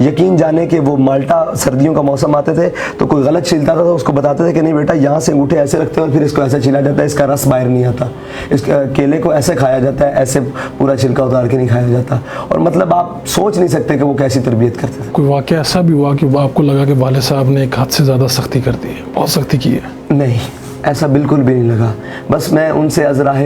یقین جانے کہ وہ مالٹا سردیوں کا موسم آتے تھے تو کوئی غلط چھیلتا تھا تو اس کو بتاتے تھے کہ نہیں بیٹا یہاں سے انگوٹھے ایسے رکھتے ہیں اور پھر اس کو ایسا چھیلا جاتا ہے, اس کا رس باہر نہیں آتا, اس کیلے کو ایسے کھایا جاتا ہے, ایسے پورا چھلکا اتار کے نہیں کھایا جاتا. اور مطلب آپ سوچ نہیں سکتے کہ وہ کیسی تربیت کرتے تھے. کوئی واقعہ ایسا بھی ہوا کہ آپ کو لگا کہ والد صاحب نے ایک حد سے زیادہ سختی کر دی ہے, بہت سختی کی ہے؟ نہیں, ایسا بالکل بھی نہیں لگا. بس میں ان سے ازراہ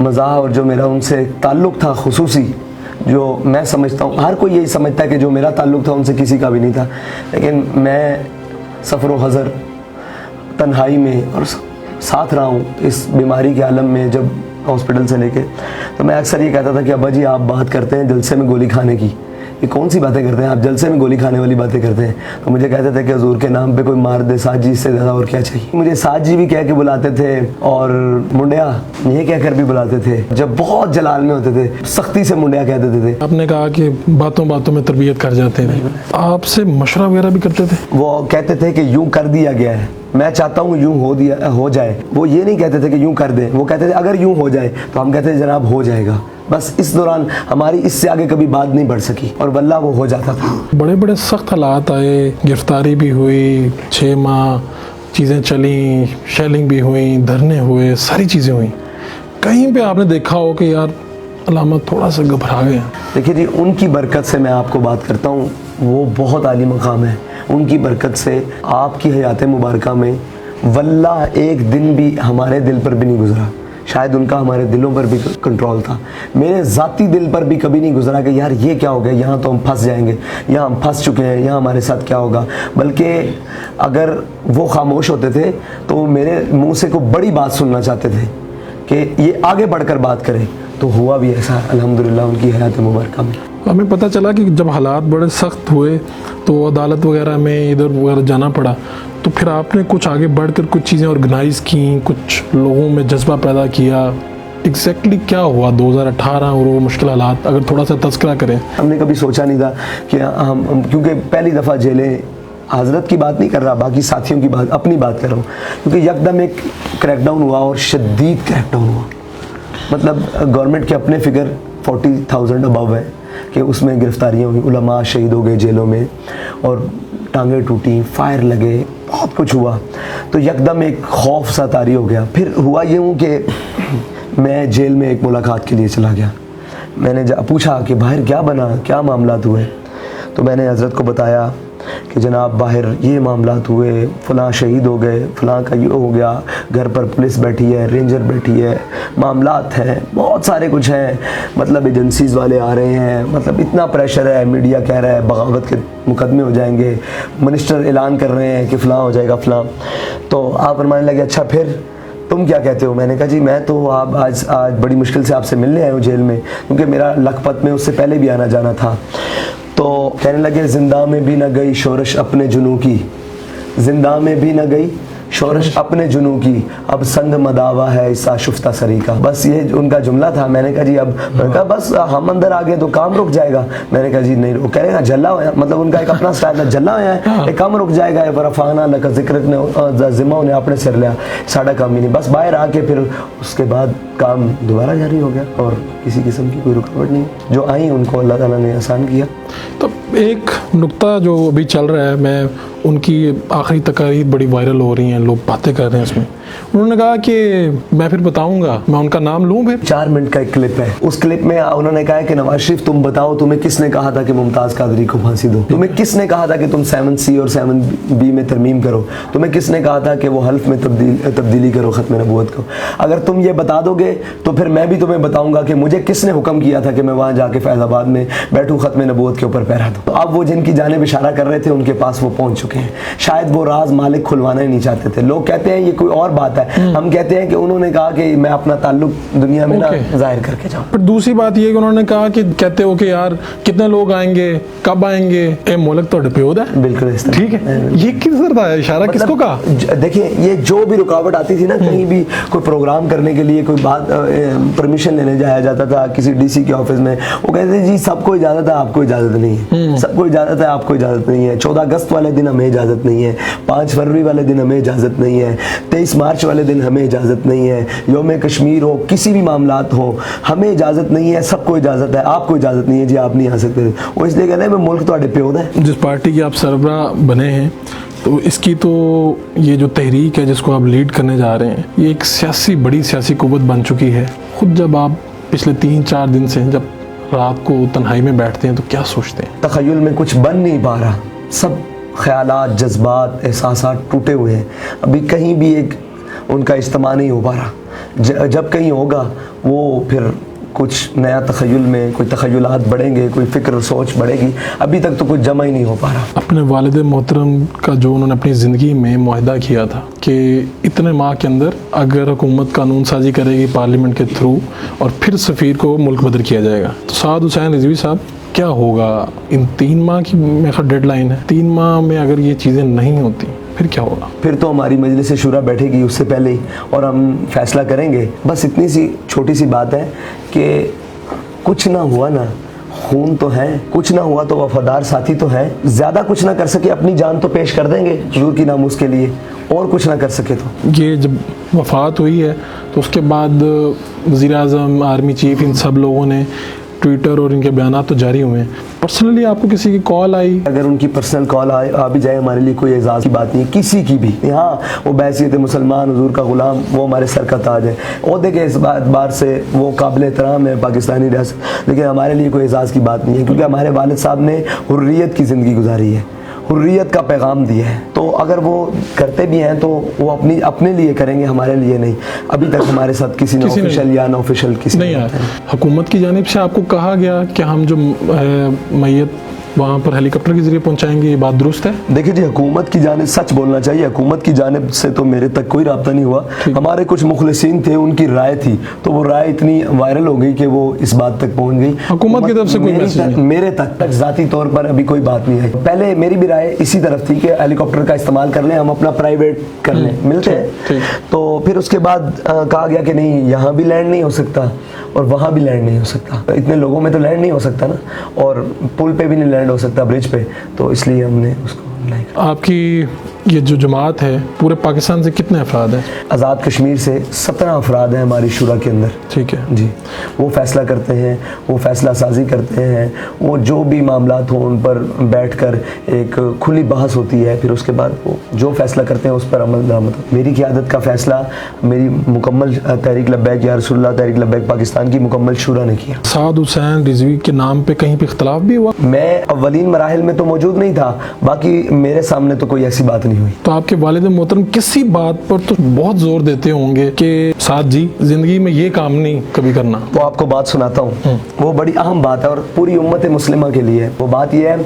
مزاح اور جو میرا ان سے تعلق تھا خصوصی, جو میں سمجھتا ہوں ہر کوئی یہی سمجھتا ہے کہ جو میرا تعلق تھا ان سے کسی کا بھی نہیں تھا, لیکن میں سفر و حضر تنہائی میں اور ساتھ رہا ہوں اس بیماری کے عالم میں. جب ہاسپٹل سے لے کے تو میں اکثر یہ کہتا تھا کہ ابا جی آپ بات کرتے ہیں جلسے میں گولی کھانے کی, یہ کون سی باتیں کرتے ہیں آپ, جلسے میں گولی کھانے والی باتیں کرتے ہیں. تو مجھے کہتے تھے کہ حضور کے نام پہ کوئی مار دے, ساج جی, اس سے زیادہ اور کیا چاہیے. مجھے ساج جی بھی کہہ کے بلاتے تھے اور منڈیا یہ کہہ کر بھی بلاتے تھے. جب بہت جلال میں ہوتے تھے سختی سے منڈیا کہہ دیتے تھے. آپ نے کہا کہ باتوں باتوں میں تربیت کر جاتے ہیں, آپ سے مشورہ وغیرہ بھی کرتے تھے؟ وہ کہتے تھے کہ یوں کر دیا گیا ہے, میں چاہتا ہوں یوں ہو جائے. وہ یہ نہیں کہتے تھے کہ یوں کر دیں, وہ کہتے تھے اگر یوں ہو جائے تو ہم کہتے تھے جناب ہو جائے گا. بس اس دوران ہماری اس سے آگے کبھی بات نہیں بڑھ سکی اور واللہ وہ ہو جاتا تھا. بڑے بڑے سخت حالات آئے, گرفتاری بھی ہوئی, 6 ماہ چیزیں چلیں, شیلنگ بھی ہوئیں, دھرنے ہوئے, ساری چیزیں ہوئیں. کہیں پہ آپ نے دیکھا ہو کہ یار علامت تھوڑا سا گھبرا گئے؟ دیکھیے جی, ان کی برکت سے میں آپ کو بات کرتا ہوں, وہ بہت عالی مقام ہے. ان کی برکت سے آپ کی حیات مبارکہ میں واللہ ایک دن بھی ہمارے دل پر بھی نہیں گزرا. شاید ان کا ہمارے دلوں پر بھی کنٹرول تھا. میرے ذاتی دل پر بھی کبھی نہیں گزرا کہ یار یہ کیا ہو گیا, یہاں تو ہم پھنس جائیں گے, یہاں ہم پھنس چکے ہیں, یہاں ہمارے ساتھ کیا ہوگا. بلکہ اگر وہ خاموش ہوتے تھے تو وہ میرے منہ سے کوئی بڑی بات سننا چاہتے تھے کہ یہ آگے بڑھ کر بات کرے. تو ہوا بھی ایسا الحمدللہ ان کی حیات مبارکہ میں. ہمیں پتہ چلا کہ جب حالات بڑے سخت ہوئے تو عدالت وغیرہ میں ادھر وغیرہ جانا پڑا, تو پھر آپ نے کچھ آگے بڑھ کر کچھ چیزیں آرگنائز کیں, کچھ لوگوں میں جذبہ پیدا کیا. ایگزیکٹلی کیا ہوا 2018 اور وہ مشکل حالات, اگر تھوڑا سا تذکرہ کریں. ہم نے کبھی سوچا نہیں تھا کہ ہم کیونکہ پہلی دفعہ جیلیں, حضرت کی بات نہیں کر رہا, باقی ساتھیوں کی بات, اپنی بات کر رہا ہوں, کیونکہ یکدم ایک کریک ڈاؤن ہوا اور شدید کریک ڈاؤن ہوا. مطلب گورنمنٹ کے اپنے فگر 40,000 ابو ہے کہ اس میں گرفتاریاں ہوئی, علماء شہید ہو گئے جیلوں میں, اور ٹانگیں ٹوٹیں, فائر لگے, بہت کچھ ہوا. تو یکدم ایک خوف سا طاری ہو گیا. پھر ہوا یوں کہ میں جیل میں ایک ملاقات کے لیے چلا گیا. میں نے پوچھا کہ باہر کیا بنا, کیا معاملات ہوئے. تو میں نے حضرت کو بتایا کہ جناب باہر یہ معاملات ہوئے, فلاں شہید ہو گئے, فلاں کا یہ ہو گیا, گھر پر پولیس بیٹھی ہے, رینجر بیٹھی ہے, معاملات ہیں, بہت سارے کچھ ہیں. مطلب ایجنسیز والے آ رہے ہیں, مطلب اتنا پریشر ہے, میڈیا کہہ رہا ہے بغاوت کے مقدمے ہو جائیں گے, منسٹر اعلان کر رہے ہیں کہ فلاں ہو جائے گا فلاں. تو آپ فرمانے لگے اچھا پھر تم کیا کہتے ہو. میں نے کہا جی میں تو آپ آج بڑی مشکل سے آپ سے ملنے آئے ہوں جیل میں, کیونکہ میرا لکھپت میں اس سے پہلے بھی آنا جانا تھا. تو کہنے لگے زندہ میں بھی نہ گئی شورش اپنے جنوں کی, زندہ میں بھی نہ گئی شورش اپنے جنوں کی, اب سنگ مداوا ہے اس آشفتہ سری کا. بس یہ ان کا جملہ تھا. میں نے کہا جی اب, میں نے کہا بس ہم اندر آ گئے تو کام رک جائے گا. میں نے کہا جی نہیں, وہ کہہ رہے ہیں جلا ہوا, مطلب ان کا ایک اپنا سٹائل تھا, جلا ہوا ہے, ایک کام رک جائے گا. ورفعنا لک ذکرک نے ذمہ انہیں اپنے سر لیا, ساڑھا کام ہی نہیں. بس باہر آ کے پھر اس کے بعد کام دوبارہ جاری ہو گیا اور کسی قسم کی کوئی رکاوٹ نہیں. جو آئیں ان کو اللہ تعالیٰ نے آسان کیا. تو ایک نقطہ جو ابھی چل رہا ہے, میں ان کی آخری تقاریر بڑی وائرل ہو رہی ہیں, لوگ باتیں کر رہے ہیں اس میں. انہوں نے کہا کہ میں پھر بتاؤں گا, میں ان کا نام لوں پھر. 4 منٹ کا ایک کلپ ہے, اس کلپ میں انہوں نے کہا کہ نواز شریف تم بتاؤ تمہیں کس نے کہا تھا کہ ممتاز قادری کو پھانسی دو, تمہیں کس نے کہا تھا کہ تم 7C اور 7B میں ترمیم کرو, تمہیں کس نے کہا تھا کہ وہ حلف میں تبدیلی کرو ختم نبوت کو. اگر تم یہ بتا دو گے تو پھر میں بھی تمہیں بتاؤں گا کہ مجھے کس نے حکم کیا تھا کہ میں وہاں جا کے فیض آباد میں بیٹھوں ختم نبوت کے اوپر پہرا دوں. اب وہ جن کی جانب اشارہ کر رہے تھے ان کے پاس وہ پہنچ چکے ہیں. شاید وہ راز مالک کھلوانا ہی نہیں چاہتے تھے. لوگ کہتے ہیں یہ کوئی اور بات ہے, ہم کہتے ہیں کہ انہوں نے کہا کہ میں اپنا تعلق دنیا میں ظاہر کر کے جاؤں. پھر دوسری بات یہ کہ انہوں نے کہا کہ کہتے ہو کہ یار کتنے لوگ آئیں گے, کب آئیں گے, اے مولک تو پیود ہے. بالکل ٹھیک ہے, یہ کس طرح تھا اشارہ, کس کو کہا؟ دیکھیں یہ جو بھی رکاوٹ آتی تھی نا, کہیں بھی کوئی پروگرام کرنے کے لیے کوئی بات پرمیشن لینے جایا جاتا تھا کسی DC کے آفس میں, وہ کہتے تھے جی سب کو اجازت ہے آپ کو اجازت نہیں ہے, سب کو اجازت ہے آپ کو اجازت نہیں ہے. 14 اگست والے دن ہمیں ہمیں اجازت نہیں ہے, 5 فروری والے دن ہمیں اجازت نہیں ہے, 23 مارچ والے دن ہمیں اجازت نہیں ہے, یوم کشمیر ہو, کسی بھی معاملات ہو, ہمیں اجازت نہیں ہے. سب کو اجازت ہے, آپ کو اجازت نہیں ہے جی آپ نہیں آ سکتے. وہ اس لیے کہتے ہیں میں ملک تواڈے پیو دا ہے. جس پارٹی کے آپ سربراہ بنے ہیں تو اس کی تو یہ جو تحریک ہے جس کو آپ لیڈ کرنے جا رہے ہیں یہ ایک بڑی سیاسی قوت بن چکی ہے. خود جب آپ پچھلے 3-4 دن سے جب رات کو تنہائی میں بیٹھتے ہیں تو کیا سوچتے ہیں؟ تخیل میں کچھ بن نہیں پا رہا, سب خیالات, جذبات, احساسات ٹوٹے ہوئے ہیں. ابھی کہیں بھی ایک ان کا اجتماع نہیں ہو پا رہا. جب کہیں ہوگا وہ پھر کچھ نیا تخیل میں کوئی تخیلات بڑھیں گے, کوئی فکر سوچ بڑھے گی. ابھی تک تو کچھ جمع ہی نہیں ہو پا رہا. اپنے والد محترم کا جو انہوں نے اپنی زندگی میں معاہدہ کیا تھا کہ اتنے ماہ کے اندر اگر حکومت قانون سازی کرے گی پارلیمنٹ کے تھرو اور پھر سفیر کو ملک بدر کیا جائے گا, تو سعد حسین رضوی صاحب کیا ہوگا؟ ان 3 ماہ کی میرے خیال ڈیڈ لائن ہے, 3 ماہ میں اگر یہ چیزیں نہیں ہوتی پھر کیا ہوگا؟ پھر تو ہماری مجلس شورا بیٹھے گی اس سے پہلے ہی اور ہم فیصلہ کریں گے. بس اتنی سی چھوٹی سی بات ہے کہ کچھ نہ ہوا نا, خون تو ہے, کچھ نہ ہوا تو وفادار ساتھی تو ہے. زیادہ کچھ نہ کر سکے اپنی جان تو پیش کر دیں گے حضور کی ناموس کے لیے, اور کچھ نہ کر سکے تو. یہ جب وفات ہوئی ہے تو اس کے بعد وزیر اعظم, آرمی چیف, ان سب لوگوں نے ٹویٹر اور ان کے بیانات تو جاری ہوئے ہیں. پرسنلی آپ کو کسی کی کال آئی؟ اگر ان کی پرسنل کال آ بھی جائے ہمارے لیے کوئی اعزاز کی بات نہیں ہے کسی کی بھی. ہاں وہ بحیثیت مسلمان حضور کا غلام وہ ہمارے سر کا تاج ہے, عہدے کے اس اعتبار سے وہ قابل احترام ہے پاکستانی ریاست, لیکن ہمارے لیے کوئی اعزاز کی بات نہیں ہے کیونکہ ہمارے والد صاحب نے حریت کی زندگی گزاری ہے, حریت کا پیغام دیا ہے. تو اگر وہ کرتے بھی ہیں تو وہ اپنے لیے کریں گے, ہمارے لیے نہیں. ابھی تک ہمارے ساتھ کسی نے آفیشیل یا نا آفیشیل کسی نہیں آیا. حکومت کی جانب سے آپ کو کہا گیا کہ ہم جو میت وہاں پر ہیلی کاپٹر کے ذریعے پہنچائیں گے, یہ بات درست ہے؟ دیکھیں جی, حکومت کی جانب سچ بولنا چاہیے, حکومت کی جانب سے تو میرے تک کوئی رابطہ نہیں ہوا. ہمارے کچھ مخلصین تھے, ان کی رائے تھی, تو وہ رائے اتنی وائرل ہو گئی کہ وہ اس بات تک پہنچ گئی. حکومت کی طرف سے کوئی میسج نہیں؟ میرے تک ذاتی طور پر ابھی کوئی بات نہیں آئی. پہلے میری بھی رائے اسی طرف تھی کہ ہیلی کاپٹر کا استعمال کر لیں, ہم اپنا پرائیویٹ کر لیں, ملتے ہیں. تو پھر اس کے بعد کہا گیا کہ نہیں, یہاں بھی لینڈ نہیں ہو سکتا اور وہاں بھی لینڈ نہیں ہو سکتا, اتنے لوگوں میں تو لینڈ نہیں ہو سکتا نا, اور پل پہ بھی نہیں لینڈ ہو سکتا, برج پہ. تو اس لیے ہم نے اس کو لائک. آپ کی یہ جو جماعت ہے پورے پاکستان سے کتنے افراد ہیں؟ آزاد کشمیر سے 17 افراد ہیں ہماری شورا کے اندر. ٹھیک ہے جی, وہ فیصلہ کرتے ہیں, وہ فیصلہ سازی کرتے ہیں, وہ جو بھی معاملات ہوں ان پر بیٹھ کر ایک کھلی بحث ہوتی ہے, پھر اس کے بعد وہ جو فیصلہ کرتے ہیں اس پر عمل درآمد. میری قیادت کا فیصلہ میری مکمل تحریک لبیک یا رسول اللہ تحریک لبیک پاکستان کی مکمل شورا نے کیا. سعد حسین رضوی کے نام پہ کہیں پہ اختلاف بھی ہوا؟ میں اولین مراحل میں تو موجود نہیں تھا, باقی میرے سامنے تو کوئی ایسی بات نہیں ہوئی. تو آپ کے والد محترم کسی بات پر تو بہت زور دیتے ہوں گے کہ سعد جی زندگی میں یہ کام نہیں کبھی کرنا. وہ آپ کو بات سناتا ہوں, وہ بڑی اہم بات ہے اور پوری امت مسلمہ کے لیے. وہ بات یہ ہے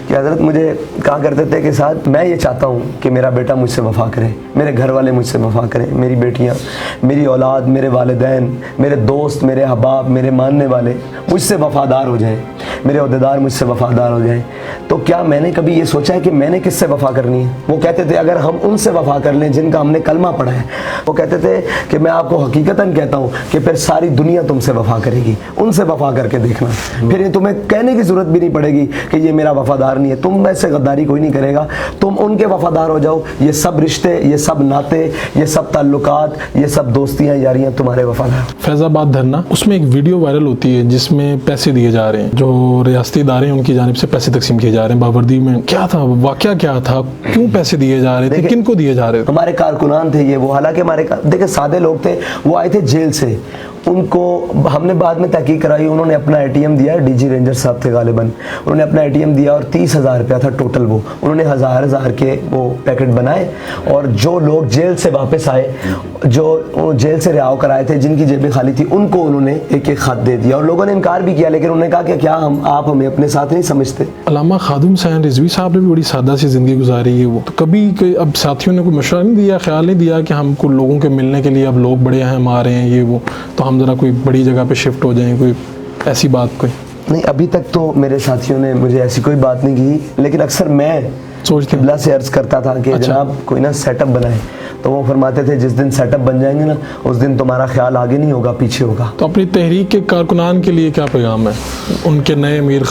کہ حضرت مجھے کہا کرتے تھے کہ سعد میں یہ چاہتا ہوں کہ میرا بیٹا مجھ سے وفا کرے, میرے گھر والے مجھ سے وفا کریں, میری بیٹیاں, میری اولاد, میرے والدین, میرے دوست, میرے احباب, میرے ماننے والے مجھ سے وفادار ہو جائیں, میرے عہدیدار مجھ سے وفادار ہو جائیں. تو کیا میں نے کبھی یہ سوچا ہے کہ میں نے کس سے وفا کرنی ہے؟ وہ کہتے تھے اگر ہم ان سے وفا کر لیں جن کا ہم نے کلمہ پڑھا ہے. وہ کہتے تھے کہ میں آپ کو حقیقتاً کہتا ہوں کہ پھر ساری دنیا تم سے وفا کرے گی, ان سے وفا کر کے دیکھنا, پھر یہ تمہیں کہنے کی ضرورت بھی نہیں پڑے گی کہ یہ میرا وفادار نہیں ہے. تم میں سے غداری کوئی نہیں کرے گا, تم ان کے وفادار ہو جاؤ. یہ سب رشتے, یہ سب ناطے, یہ سب تعلقات, یہ سب دوستیاں یاریاں تمہارے وفادار. فیض آباد دھرنا, اس میں ایک ویڈیو وائرل ہوتی ہے جس میں پیسے دیے جا رہے ہیں, جو ریاستی ادارے ہیں ان کی جانب سے پیسے تقسیم کیے جا رہے ہیں. باوردی میں کیا تھا واقعہ, کیا تھا, کیوں پیسے دیے جا رہے تھے, کن کو دیے جا رہے تھے؟ ہمارے کارکنان تھے یہ, وہ حالانکہ ہمارے دیکھیں سادے لوگ تھے, وہ آئے تھے جیل سے. ان کو ہم نے بعد میں تحقیق کرائی, انہوں نے اپنا ATM دیا, ڈی جی رینجر صاحب تھے غالباً, انہوں نے اپنا ATM دیا اور 30,000 روپیہ تھا ٹوٹل. وہ انہوں نے 1000 کے وہ پیکٹ بنائے, اور جو لوگ جیل سے واپس آئے, جو جیل سے رہا کر آئے تھے, جن کی جیبیں خالی تھی, ان کو انہوں نے ایک ایک خط دے دیا. اور لوگوں نے انکار بھی کیا, لیکن انہوں نے کہا کہ کیا آپ ہمیں اپنے ساتھ نہیں سمجھتے. علامہ خادم حسین رضوی صاحب نے بھی بڑی سادہ سی زندگی گزاری ہے. وہ تو کبھی اب ساتھیوں نے کوئی مشورہ نہیں دیا, خیال نہیں دیا کہ ہم کو لوگوں کے ملنے کے لیے اب لوگ بڑے اہم آ رہے ہیں, یہ وہ, تو ہم ذرا کوئی بڑی جگہ پہ شفٹ ہو جائیں, کوئی ایسی بات کوئی نہیں؟ ابھی تک تو میرے ساتھیوں نے مجھے ایسی کوئی بات نہیں کی, لیکن اکثر میں سوچتے قبلہ سے عرض کرتا تھا کہ جناب کوئی نا سیٹ اپ بنائے. تو وہ فرماتے تھے جس دن سیٹ اپ بن جائیں گے نا اس دن تمہارا خیال آگے نہیں ہوگا پیچھے ہوگا. تو اپنی تحریک کے کارکنان کے لیے کیا پیغام ہے ان کے نئے امیر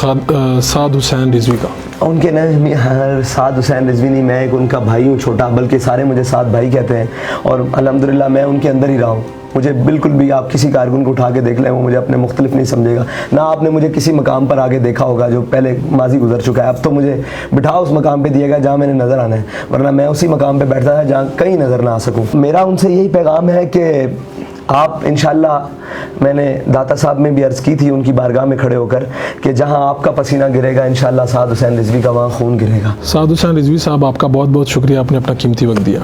سعد حسین رضوی کا؟ ان کے نئے سعد حسین رضوی نہیں، میں ایک ان کا بھائی ہوں چھوٹا، بلکہ سارے مجھے سعد بھائی کہتے ہیں، اور الحمدللہ میں ان کے اندر ہی رہا ہوں. مجھے بالکل بھی آپ کسی کارکن کو اٹھا کے دیکھ لیں وہ مجھے اپنے مختلف نہیں سمجھے گا. نہ آپ نے مجھے کسی مقام پر آگے دیکھا ہوگا جو پہلے ماضی گزر چکا ہے. اب تو مجھے بٹھا اس مقام پہ دیے گا جہاں میں نے نظر آنا ہے، ورنہ میں اسی مقام پہ بیٹھتا تھا جہاں کہیں نظر نہ آ سکوں. میرا ان سے یہی پیغام ہے کہ آپ انشاءاللہ، میں نے داتا صاحب میں بھی عرض کی تھی ان کی بارگاہ میں کھڑے ہو کر کہ جہاں آپ کا پسینہ گرے گا انشاءاللہ سعد حسین رضوی کا وہاں خون گرے گا. سعد حسین رضوی صاحب آپ کا بہت بہت شکریہ، آپ نے اپنا قیمتی وقت دیا.